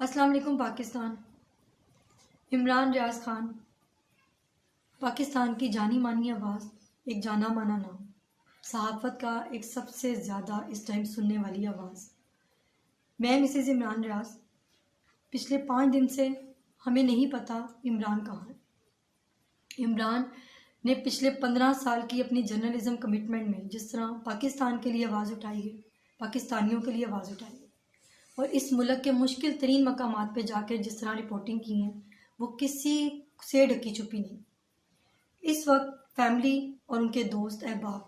السلام علیکم پاکستان۔ عمران ریاض خان پاکستان کی جانی مانی آواز، ایک جانا مانا نام، صحافت کا ایک سب سے زیادہ اس ٹائم سننے والی آواز۔ میں مسز عمران ریاض۔ پچھلے 5 دن سے ہمیں نہیں پتا عمران کہاں ہے۔ عمران نے پچھلے 15 سال کی اپنی جرنلزم کمٹمنٹ میں جس طرح پاکستان کے لیے آواز اٹھائی ہے، پاکستانیوں کے لیے آواز اٹھائی ہے، اور اس ملک کے مشکل ترین مقامات پہ جا کے جس طرح رپورٹنگ کی ہیں، وہ کسی سے ڈھکی چھپی نہیں۔ اس وقت فیملی اور ان کے دوست احباب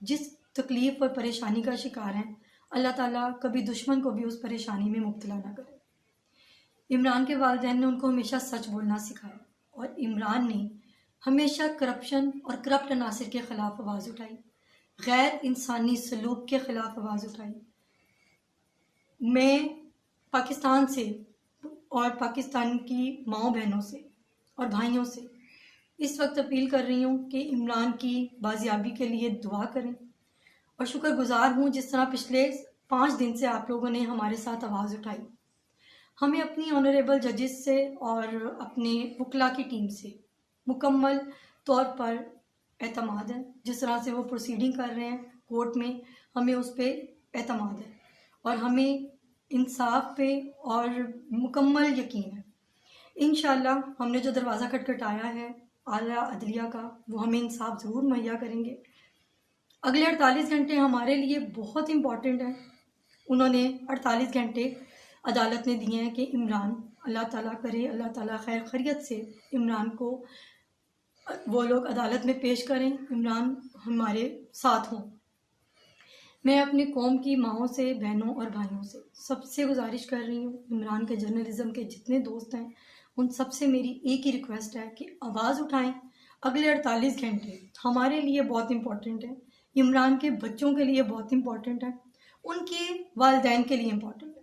جس تکلیف اور پریشانی کا شکار ہیں، اللہ تعالیٰ کبھی دشمن کو بھی اس پریشانی میں مبتلا نہ کرے۔ عمران کے والدین نے ان کو ہمیشہ سچ بولنا سکھایا، اور عمران نے ہمیشہ کرپشن اور کرپٹ عناصر کے خلاف آواز اٹھائی، غیر انسانی سلوک کے خلاف آواز اٹھائی۔ میں پاکستان سے اور پاکستان کی ماؤں بہنوں سے اور بھائیوں سے اس وقت اپیل کر رہی ہوں کہ عمران کی بازیابی کے لیے دعا کریں، اور شکر گزار ہوں جس طرح پچھلے 5 دن سے آپ لوگوں نے ہمارے ساتھ آواز اٹھائی۔ ہمیں اپنی آنریبل ججز سے اور اپنے وکلا کی ٹیم سے مکمل طور پر اعتماد ہے۔ جس طرح سے وہ پروسیڈنگ کر رہے ہیں کورٹ میں، ہمیں اس پہ اعتماد ہے، اور ہمیں انصاف پہ اور مکمل یقین ہے۔ انشاءاللہ ہم نے جو دروازہ کھٹکھٹایا ہے اعلیٰ عدلیہ کا، وہ ہمیں انصاف ضرور مہیا کریں گے۔ اگلے 48 گھنٹے ہمارے لیے بہت امپورٹنٹ ہیں۔ انہوں نے 48 گھنٹے عدالت نے دیے ہیں کہ عمران، اللہ تعالیٰ کرے اللہ تعالیٰ خیر خیریت سے عمران کو وہ لوگ عدالت میں پیش کریں، عمران ہمارے ساتھ ہوں۔ میں اپنی قوم کی ماؤں سے، بہنوں اور بھائیوں سے سب سے گزارش کر رہی ہوں، عمران کے جرنلزم کے جتنے دوست ہیں ان سب سے میری ایک ہی ریکویسٹ ہے کہ آواز اٹھائیں۔ اگلے 48 گھنٹے ہمارے لیے بہت امپورٹنٹ ہیں، عمران کے بچوں کے لیے بہت امپورٹنٹ ہے، ان کے والدین کے لیے امپورٹنٹ ہے۔